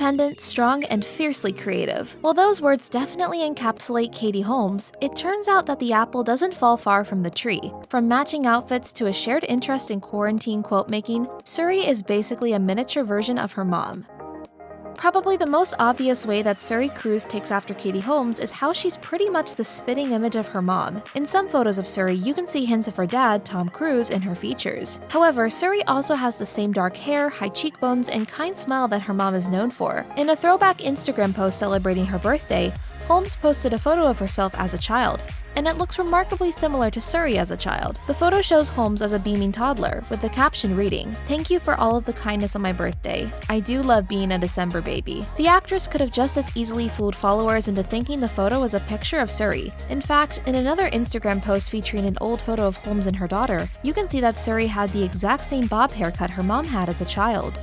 Independent, strong, and fiercely creative. While those words definitely encapsulate Katie Holmes, it turns out that the apple doesn't fall far from the tree. From matching outfits to a shared interest in quarantine quilt making, Suri is basically a miniature version of her mom. Probably the most obvious way that Suri Cruise takes after Katie Holmes is how she's pretty much the spitting image of her mom. In some photos of Suri, you can see hints of her dad, Tom Cruise, in her features. However, Suri also has the same dark hair, high cheekbones, and kind smile that her mom is known for. In a throwback Instagram post celebrating her birthday, Holmes posted a photo of herself as a child, and it looks remarkably similar to Suri as a child. The photo shows Holmes as a beaming toddler, with the caption reading, "Thank you for all of the kindness on my birthday. I do love being a December baby." The actress could have just as easily fooled followers into thinking the photo was a picture of Suri. In fact, in another Instagram post featuring an old photo of Holmes and her daughter, you can see that Suri had the exact same bob haircut her mom had as a child.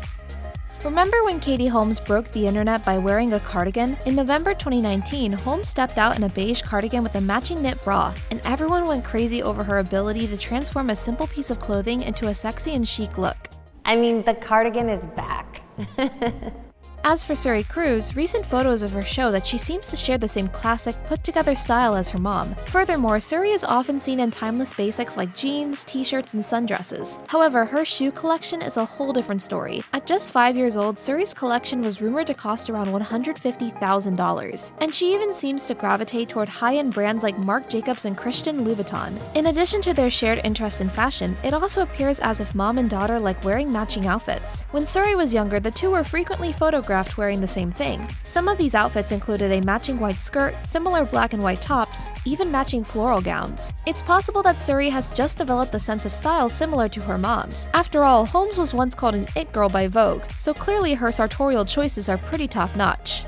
Remember when Katie Holmes broke the internet by wearing a cardigan? In November 2019, Holmes stepped out in a beige cardigan with a matching knit bra, and everyone went crazy over her ability to transform a simple piece of clothing into a sexy and chic look. I mean, the cardigan is back. As for Suri Cruise, recent photos of her show that she seems to share the same classic, put-together style as her mom. Furthermore, Suri is often seen in timeless basics like jeans, t-shirts, and sundresses. However, her shoe collection is a whole different story. At just 5 years old, Suri's collection was rumored to cost around $150,000, and she even seems to gravitate toward high-end brands like Marc Jacobs and Christian Louboutin. In addition to their shared interest in fashion, it also appears as if mom and daughter like wearing matching outfits. When Suri was younger, the two were frequently photographed wearing the same thing. Some of these outfits included a matching white skirt, similar black and white tops, even matching floral gowns. It's possible that Suri has just developed a sense of style similar to her mom's. After all, Holmes was once called an it girl by Vogue, so clearly her sartorial choices are pretty top-notch.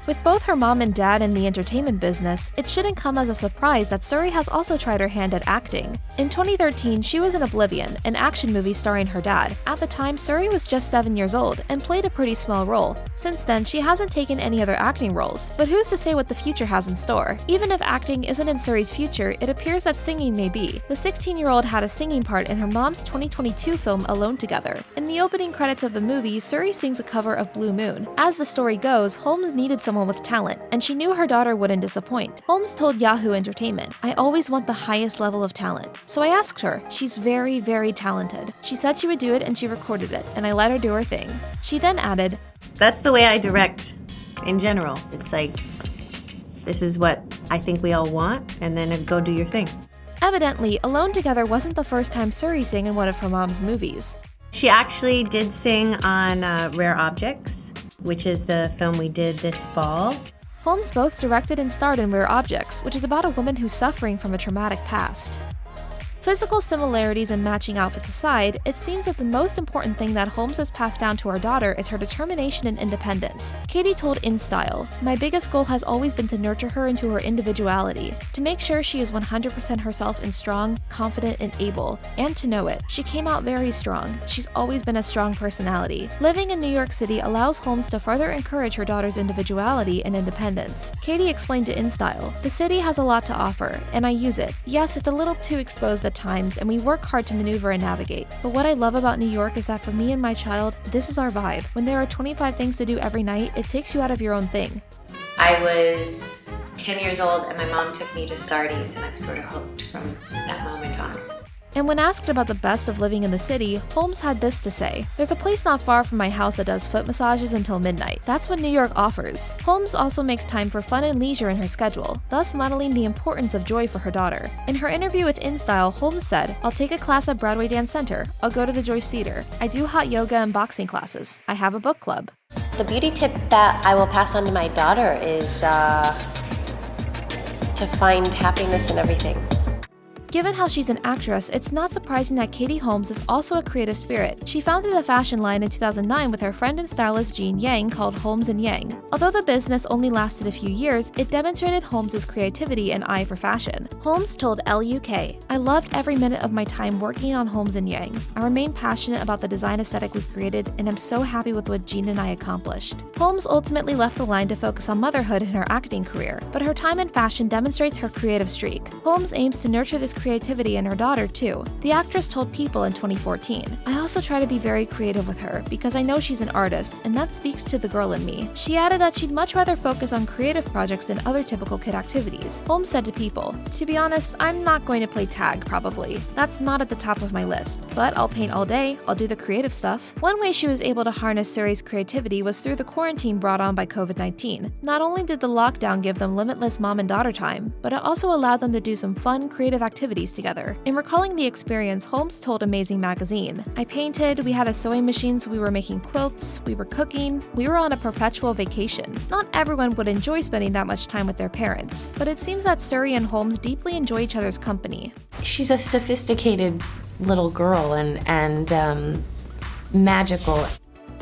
With both her mom and dad in the entertainment business, it shouldn't come as a surprise that Suri has also tried her hand at acting. In 2013, she was in Oblivion, an action movie starring her dad. At the time, Suri was just 7 years old and played a pretty small role. Since then, she hasn't taken any other acting roles, but who's to say what the future has in store? Even if acting isn't in Suri's future, it appears that singing may be. The 16-year-old had a singing part in her mom's 2022 film Alone Together. In the opening credits of the movie, Suri sings a cover of Blue Moon. As the story goes, Holmes needed someone with talent, and she knew her daughter wouldn't disappoint. Holmes told Yahoo Entertainment, "I always want the highest level of talent." So I asked her. She's very, very talented. She said she would do it and she recorded it, and I let her do her thing. She then added, That's the way I direct in general. It's like, this is what I think we all want, and then go do your thing. Evidently, Alone Together wasn't the first time Suri sang in one of her mom's movies. She actually did sing on Rare Objects, which is the film we did this fall. Holmes both directed and starred in Rare Objects, which is about a woman who's suffering from a traumatic past. Physical similarities and matching outfits aside, it seems that the most important thing that Holmes has passed down to our daughter is her determination and independence. Katie told InStyle, "My biggest goal has always been to nurture her into her individuality, to make sure she is 100% herself and strong, confident, and able, and to know it. She came out very strong. She's always been a strong personality." Living in New York City allows Holmes to further encourage her daughter's individuality and independence. Katie explained to InStyle, "The city has a lot to offer, and I use it. Yes, it's a little too exposed at times, and we work hard to maneuver and navigate. But what I love about New York is that for me and my child, this is our vibe. When there are 25 things to do every night, it takes you out of your own thing." I was 10 years old and my mom took me to Sardi's, and I was sort of hooked from that moment on. And when asked about the best of living in the city, Holmes had this to say, "There's a place not far from my house that does foot massages until midnight. That's what New York offers." Holmes also makes time for fun and leisure in her schedule, thus modeling the importance of joy for her daughter. In her interview with InStyle, Holmes said, "I'll take a class at Broadway Dance Center. I'll go to the Joyce Theater. I do hot yoga and boxing classes. I have a book club." The beauty tip that I will pass on to my daughter is to find happiness in everything. Given how she's an actress, it's not surprising that Katie Holmes is also a creative spirit. She founded a fashion line in 2009 with her friend and stylist Jean Yang called Holmes & Yang. Although the business only lasted a few years, it demonstrated Holmes' creativity and eye for fashion. Holmes told LUK, "I loved every minute of my time working on Holmes & Yang. I remain passionate about the design aesthetic we've created, and I'm so happy with what Jean and I accomplished." Holmes ultimately left the line to focus on motherhood in her acting career, but her time in fashion demonstrates her creative streak. Holmes aims to nurture this creativity in her daughter too. The actress told People in 2014, "I also try to be very creative with her because I know she's an artist, and that speaks to the girl in me." She added that she'd much rather focus on creative projects than other typical kid activities. Holmes said to People, "To be honest, I'm not going to play tag probably. That's not at the top of my list. But I'll paint all day, I'll do the creative stuff." One way she was able to harness Suri's creativity was through the quarantine brought on by COVID-19. Not only did the lockdown give them limitless mom and daughter time, but it also allowed them to do some fun, creative activities together. In recalling the experience, Holmes told Amazing Magazine, "I painted, we had a sewing machine so we were making quilts, we were cooking, we were on a perpetual vacation." Not everyone would enjoy spending that much time with their parents, but it seems that Suri and Holmes deeply enjoy each other's company. She's a sophisticated little girl and magical.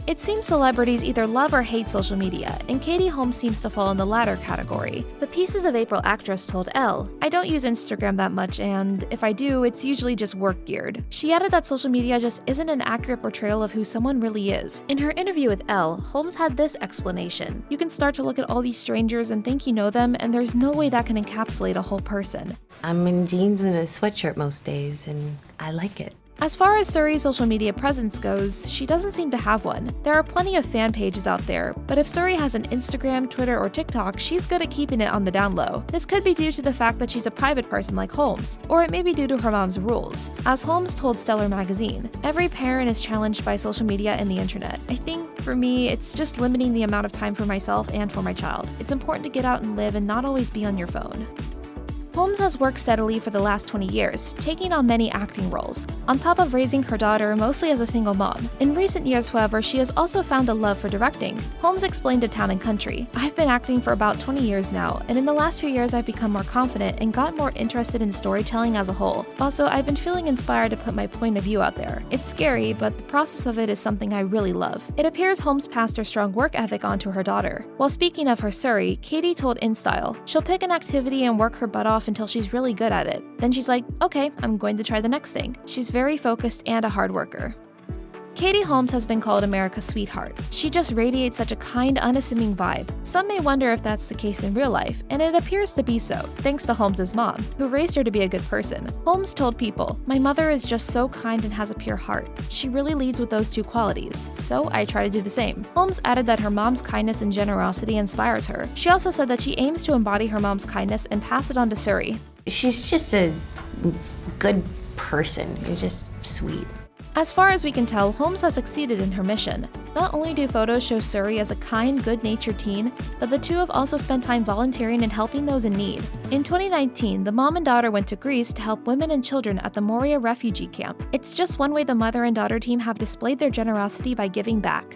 It seems celebrities either love or hate social media, and Katie Holmes seems to fall in the latter category. The Pieces of April actress told Elle, "I don't use Instagram that much, and if I do, it's usually just work-geared." She added that social media just isn't an accurate portrayal of who someone really is. In her interview with Elle, Holmes had this explanation: "You can start to look at all these strangers and think you know them, and there's no way that can encapsulate a whole person." I'm in jeans and a sweatshirt most days, and I like it. As far as Suri's social media presence goes, she doesn't seem to have one. There are plenty of fan pages out there, but if Suri has an Instagram, Twitter, or TikTok, she's good at keeping it on the down low. This could be due to the fact that she's a private person like Holmes, or it may be due to her mom's rules. As Holmes told Stellar magazine, "Every parent is challenged by social media and the internet. I think, for me, it's just limiting the amount of time for myself and for my child. It's important to get out and live and not always be on your phone." Holmes has worked steadily for the last 20 years, taking on many acting roles, on top of raising her daughter mostly as a single mom. In recent years, however, she has also found a love for directing. Holmes explained to Town & Country, "I've been acting for about 20 years now, and in the last few years I've become more confident and got more interested in storytelling as a whole. Also, I've been feeling inspired to put my point of view out there. It's scary, but the process of it is something I really love." It appears Holmes passed her strong work ethic onto her daughter. While speaking of her Suri, Katie told InStyle, "She'll pick an activity and work her butt off until she's really good at it. Then she's like, okay, I'm going to try the next thing." She's very focused and a hard worker. Katie Holmes has been called America's sweetheart. She just radiates such a kind, unassuming vibe. Some may wonder if that's the case in real life, and it appears to be so, thanks to Holmes' mom, who raised her to be a good person. Holmes told People, "My mother is just so kind and has a pure heart. She really leads with those two qualities, so I try to do the same." Holmes added that her mom's kindness and generosity inspires her. She also said that she aims to embody her mom's kindness and pass it on to Suri. She's just a good person. She's just sweet. As far as we can tell, Holmes has succeeded in her mission. Not only do photos show Suri as a kind, good-natured teen, but the two have also spent time volunteering and helping those in need. In 2019, the mom and daughter went to Greece to help women and children at the Moria refugee camp. It's just one way the mother and daughter team have displayed their generosity by giving back.